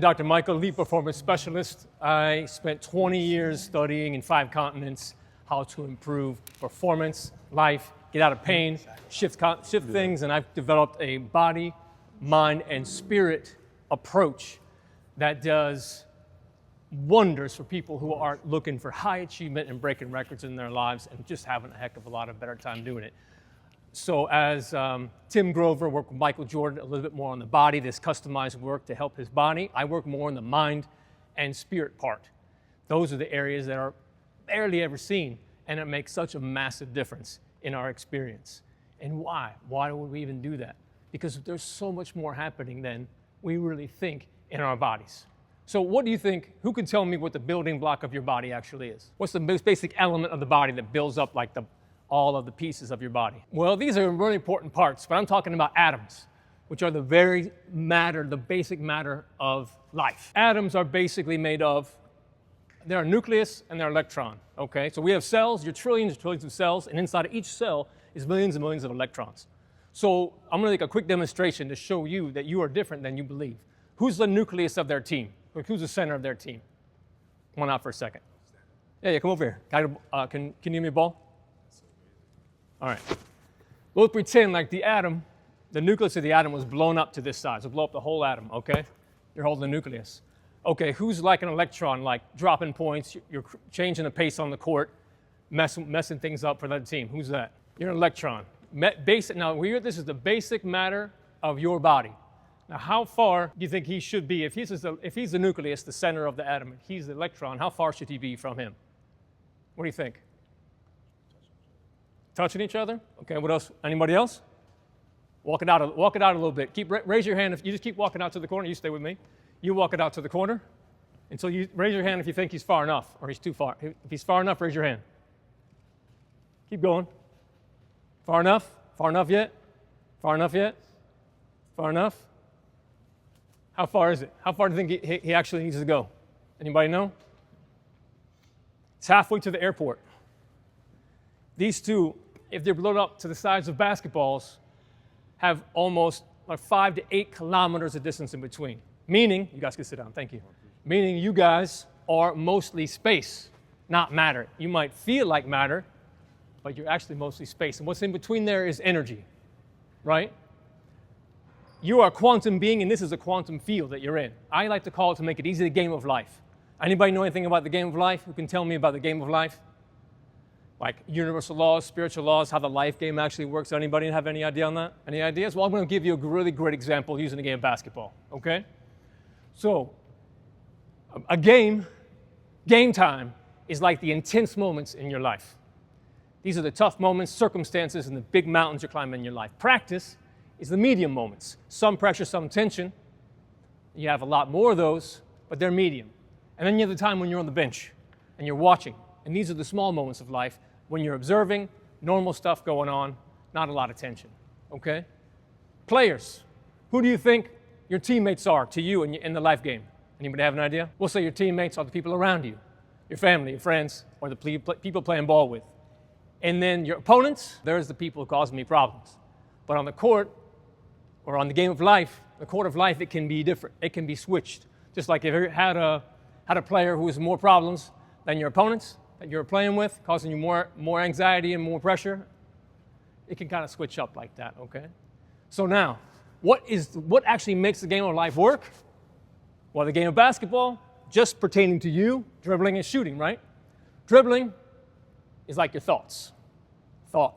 Dr. Michael, lead performance specialist. I spent 20 years studying in 5 continents how to improve performance, life, get out of pain, shift things, and I've developed a body, mind, and spirit approach that does wonders for people who are looking for high achievement and breaking records in their lives and just having a heck of a lot of better time doing it. So as Tim Grover worked with Michael Jordan a little bit more on the body, this customized work to help his body. I work more on the mind and spirit part. Those are the areas that are barely ever seen, and it makes such a massive difference in our experience. And why? Why would we even do that? Because there's so much more happening than we really think in our bodies. So what do you think, who can tell me what the building block of your body actually is? What's the most basic element of the body that builds up like all of the pieces of your body? Well, these are really important parts, but I'm talking about atoms, which are the very matter, the basic matter of life. Atoms are basically made of, they're a nucleus and they're an electron, okay? So we have cells, your trillions and trillions of cells, and inside of each cell is millions and millions of electrons. So I'm gonna make a quick demonstration to show you that you are different than you believe. Who's the nucleus of their team? Who's the center of their team? Come on out for a second. Yeah, come over here. Can you give me a ball? All right. We'll pretend like the atom, the nucleus of the atom was blown up to this size. We'll blow up the whole atom, okay? You're holding the nucleus. Okay, who's like an electron, like dropping points, you're changing the pace on the court, messing things up for that team? Who's that? You're an electron. Now, this is the basic matter of your body. Now, how far do you think he should be? If he's the nucleus, the center of the atom, he's the electron, how far should he be from him? What do you think? Touching each other? Okay, what else? Anybody else? Walk it out a little bit. Raise your hand if you just keep walking out to the corner. You stay with me. You walk it out to the corner until you raise your hand if you think he's far enough or he's too far. If he's far enough, raise your hand. Keep going. Far enough? Far enough yet? Far enough yet? Far enough? How far is it? How far do you think he actually needs to go? Anybody know? It's halfway to the airport. These two, if they're blown up to the size of basketballs, have almost like 5 to 8 kilometers of distance in between. Meaning, you guys can sit down, thank you. Meaning you guys are mostly space, not matter. You might feel like matter, but you're actually mostly space. And what's in between there is energy, right? You are a quantum being, and this is a quantum field that you're in. I like to call it, to make it easy, the game of life. Anybody know anything about the game of life? Who can tell me about the game of life? Like universal laws, spiritual laws, how the life game actually works. Anybody have any idea on that? Any ideas? Well, I'm going to give you a really great example using the game of basketball, okay? So, a game time, is like the intense moments in your life. These are the tough moments, circumstances, and the big mountains you're climbing in your life. Practice is the medium moments. Some pressure, some tension. You have a lot more of those, but they're medium. And then you have the time when you're on the bench and you're watching. And these are the small moments of life when you're observing, normal stuff going on, not a lot of tension, okay? Players, who do you think your teammates are to you in the life game? Anybody have an idea? We'll say your teammates are the people around you, your family, your friends, or the people playing ball with. And then your opponents, there's the people who cause me problems. But on the court, or on the game of life, the court of life, it can be different. It can be switched. Just like if you had a player who has more problems than your opponents that you're playing with, causing you more anxiety and more pressure, it can kind of switch up like that, okay? So now, what actually makes the game of life work? Well, the game of basketball, just pertaining to you, dribbling and shooting, right? Dribbling is like your thoughts. Thought.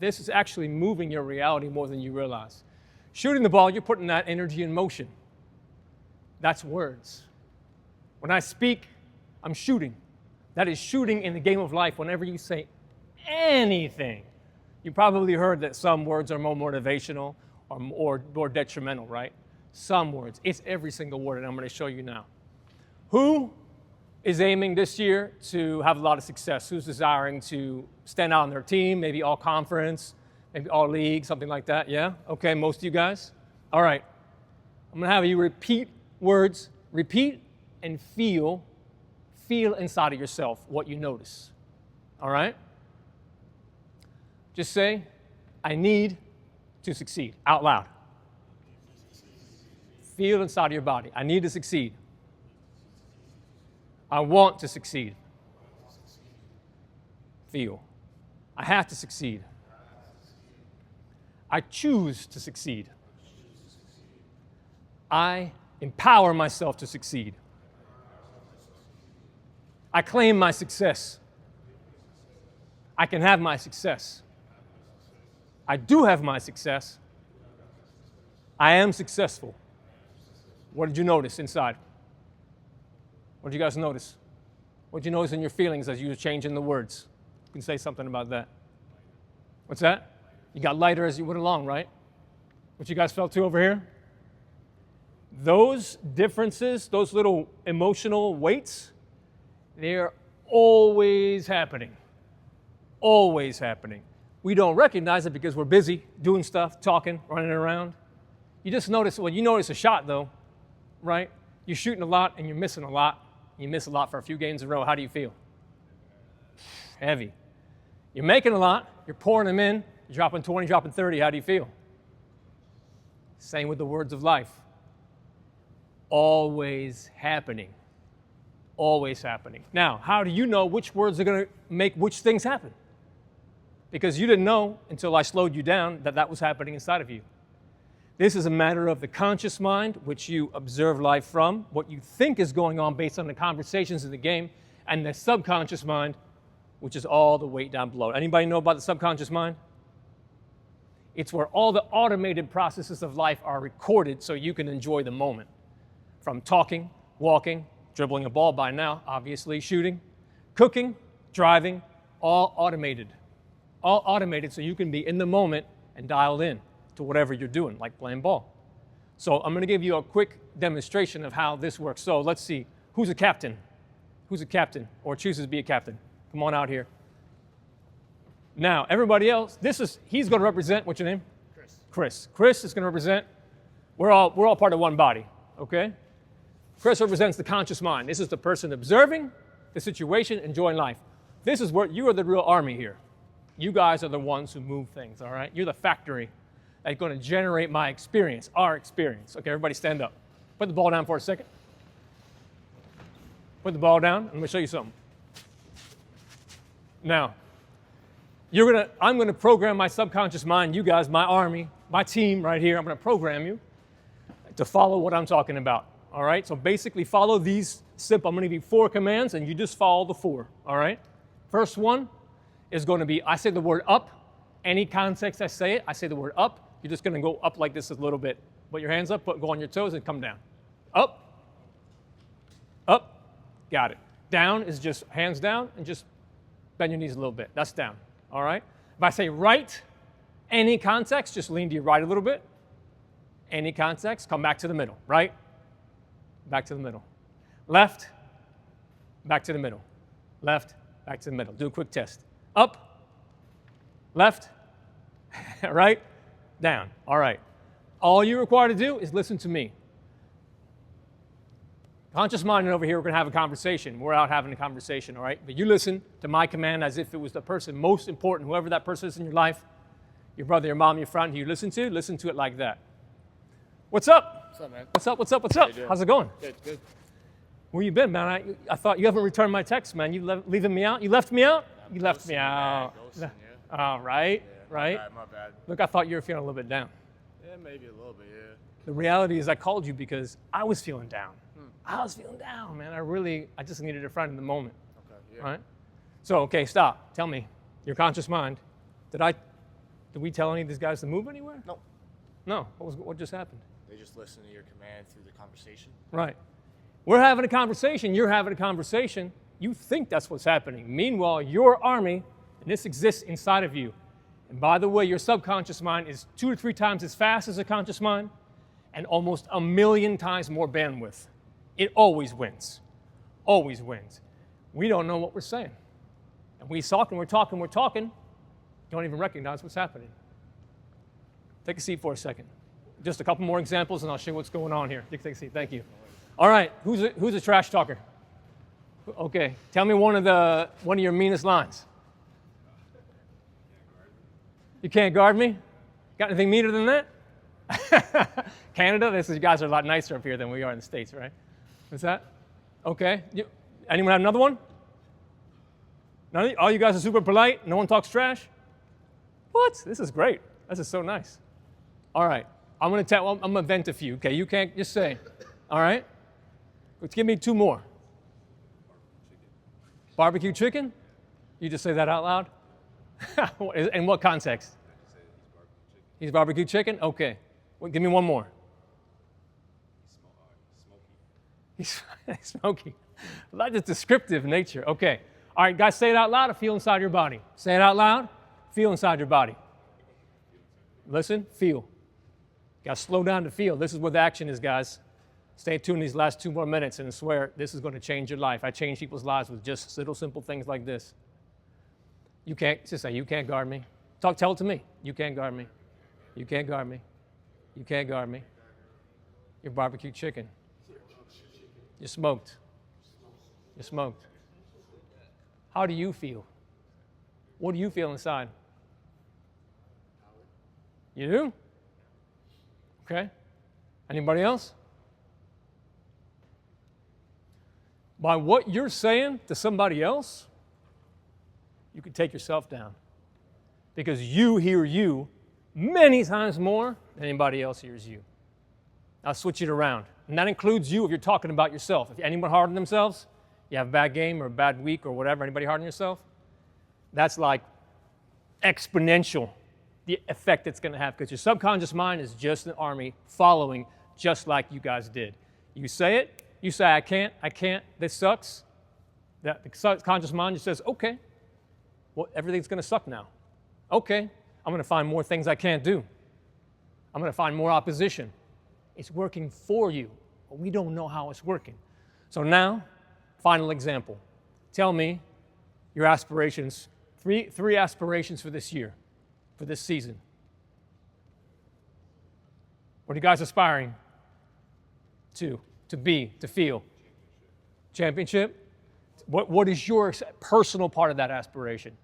This is actually moving your reality more than you realize. Shooting the ball, you're putting that energy in motion. That's words. When I speak, I'm shooting. That is shooting in the game of life whenever you say anything. You probably heard that some words are more motivational or more detrimental, right? Some words. It's every single word, and I'm going to show you now. Who is aiming this year to have a lot of success? Who's desiring to stand out on their team, maybe all conference, maybe all league, something like that? Yeah? Okay, most of you guys? All right. I'm going to have you repeat words. Repeat and feel inside of yourself what you notice. All right? Just say, I need to succeed, out loud. Feel inside of your body. I need to succeed. I want to succeed. Feel. I have to succeed. I choose to succeed. I empower myself to succeed. I claim my success. I can have my success. I do have my success. I am successful. What did you notice inside? What did you guys notice? What did you notice in your feelings as you were changing the words? You can say something about that. What's that? You got lighter as you went along, right? What you guys felt too over here? Those differences, those little emotional weights, they're always happening. Always happening. We don't recognize it because we're busy doing stuff, talking, running around. You just notice, well, you notice a shot though, right? You're shooting a lot and you're missing a lot. You miss a lot for a few games in a row. How do you feel? Heavy. You're making a lot. You're pouring them in. You're dropping 20, dropping 30. How do you feel? Same with the words of life. Always happening. Always happening. Now, how do you know which words are going to make which things happen? Because you didn't know until I slowed you down that that was happening inside of you. This is a matter of the conscious mind, which you observe life from, what you think is going on based on the conversations in the game, and the subconscious mind, which is all the weight down below. Anybody know about the subconscious mind? It's where all the automated processes of life are recorded so you can enjoy the moment. From talking, walking, dribbling a ball by now, obviously, shooting, cooking, driving, all automated. All automated so you can be in the moment and dialed in to whatever you're doing, like playing ball. So I'm going to give you a quick demonstration of how this works. So let's see, who's a captain? Who's a captain or chooses to be a captain? Come on out here. Now, everybody else, he's going to represent, what's your name? Chris. Chris is going to represent, we're all part of one body, okay? Chris represents the conscious mind. This is the person observing the situation, enjoying life. This is where you are the real army here. You guys are the ones who move things, all right? You're the factory that's going to generate my experience, our experience. Okay, everybody stand up. Put the ball down for a second. Put the ball down. I'm going to show you something. Now, I'm going to program my subconscious mind, you guys, my army, my team right here. I'm going to program you to follow what I'm talking about, all right? So basically follow these simple. I'm going to give you 4 commands, and you just follow the 4, all right? First one is going to be, I say the word up. Any context I say it, I say the word up. You're just going to go up like this a little bit. Put your hands up, go on your toes, and come down. Up. Up. Got it. Down is just hands down, and just bend your knees a little bit. That's down. All right? If I say right, any context, just lean to your right a little bit. Any context, come back to the middle. Right? Back to the middle. Left, back to the middle. Left, back to the middle. Do a quick test. Up, left, right, down. All right. All you're required to do is listen to me. Conscious mind over here, we're going to have a conversation. We're out having a conversation, all right? But you listen to my command as if it was the person most important, whoever that person is in your life, your brother, your mom, your friend who you listen to it like that. What's up? What's up, man? What's up? How's it going? Good. Where you been, man? I thought you haven't returned my text, man. You leaving me out? You left me out? You left me out. Ghosting, Oh, right, yeah. right. My bad. Look, I thought you were feeling a little bit down. Yeah, maybe a little bit, yeah. The reality is I called you because I was feeling down. I was feeling down, man. I just needed a friend in the moment. Okay, yeah. Right? So, okay, stop. Tell me, your conscious mind, did we tell any of these guys to move anywhere? No. No. What just happened? They just listen to your command through the conversation. Right. We're having a conversation. You're having a conversation. You think that's what's happening. Meanwhile, your army, and this exists inside of you. And by the way, your subconscious mind is 2 to 3 times as fast as a conscious mind and almost 1,000,000 times more bandwidth. It always wins. Always wins. We don't know what we're saying. And we're talking, don't even recognize what's happening. Take a seat for a second. Just a couple more examples, and I'll show you what's going on here. Take a seat. Thank you. All right. Who's a trash talker? Okay. Tell me one of your meanest lines. You can't guard me? Got anything meaner than that? Canada, you guys are a lot nicer up here than we are in the States, right? What's that? Okay. Anyone have another one? None of you? All you guys are super polite? No one talks trash? What? This is great. This is so nice. All right. I'm gonna vent a few. Okay, you can't just say. All right. Let's give me two more. Barbecue chicken? You just say that out loud? In what context? He's barbecue chicken? Okay. Well, give me one more. He's smoky. That's just descriptive nature. Okay. All right, guys, say it out loud or feel inside your body. Say it out loud, feel inside your body. Listen, feel. Got to slow down to feel. This is where the action is, guys. Stay tuned these last 2 more minutes, and I swear this is going to change your life. I change people's lives with just little simple things like this. You can't, just say, you can't guard me. Tell it to me. You can't guard me. You can't guard me. You can't guard me. You're barbecue chicken. You're smoked. You're smoked. How do you feel? What do you feel inside? You do? Okay. Anybody else? By what you're saying to somebody else, you can take yourself down. Because you hear you many times more than anybody else hears you. I'll switch it around. And that includes you if you're talking about yourself. If anyone hard on themselves, you have a bad game or a bad week or whatever, anybody hard on yourself, that's like exponential, the effect it's going to have, because your subconscious mind is just an army following just like you guys did. You say it, you say, I can't, this sucks. The subconscious mind just says, okay, well, everything's going to suck now. Okay, I'm going to find more things I can't do. I'm going to find more opposition. It's working for you, but we don't know how it's working. So now, final example. Tell me your aspirations, three aspirations for this year, for this season. What are you guys aspiring to be, to feel? Championship? What is your personal part of that aspiration?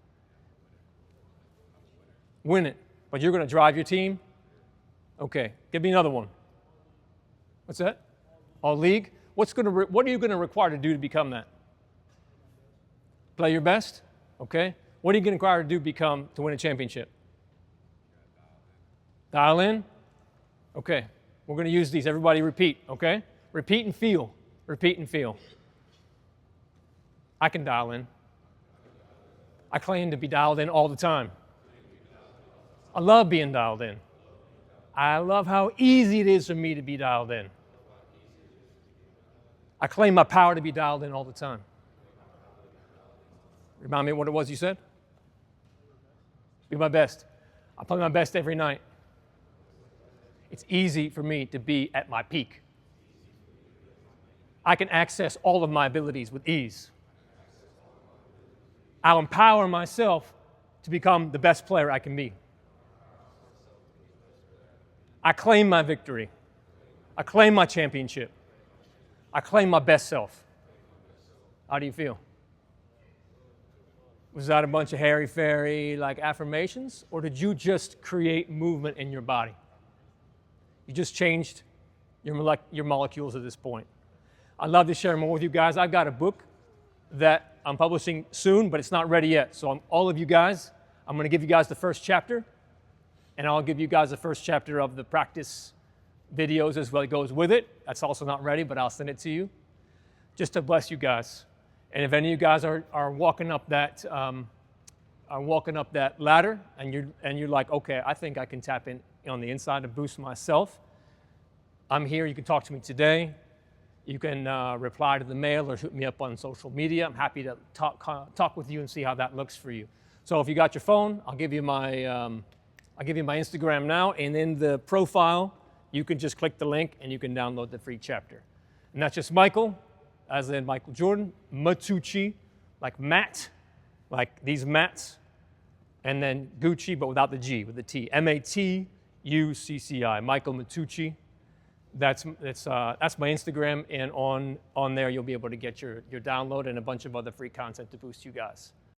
Win it. But you're going to drive your team? Okay, give me another one. What's that? All league? What are you going to require to do to become that? Play your best? Okay. What are you going to require to do to win a championship? Dial in? Okay. We're going to use these. Everybody repeat, okay? Repeat and feel. Repeat and feel. I can dial in. I claim to be dialed in all the time. I love being dialed in. I love how easy it is for me to be dialed in. I claim my power to be dialed in all the time. Remind me what it was you said? Be my best. I play my best every night. It's easy for me to be at my peak. I can access all of my abilities with ease. I'll empower myself to become the best player I can be. I claim my victory. I claim my championship. I claim my best self. How do you feel? Was that a bunch of hairy-fairy like affirmations, or did you just create movement in your body? You just changed your molecules at this point. I'd love to share more with you guys. I've got a book that I'm publishing soon, but it's not ready yet. So all of you guys, I'm going to give you guys the first chapter, and I'll give you guys the first chapter of the practice videos as well. It goes with it. That's also not ready, but I'll send it to you just to bless you guys. And if any of you guys are walking up that ladder, and you're like, okay, I think I can tap in on the inside to boost myself, I'm here. You can talk to me today. You can reply to the mail or shoot me up on social media. I'm happy to talk with you and see how that looks for you. So if you got your phone, I'll give you my Instagram now, and in the profile, you can just click the link and you can download the free chapter. And that's just Michael, as in Michael Jordan, Matucci, like Matt, like these Matts, and then Gucci, but without the G, with the T. Matucci, Michael Matucci. That's my Instagram, and on there you'll be able to get your download and a bunch of other free content to boost you guys.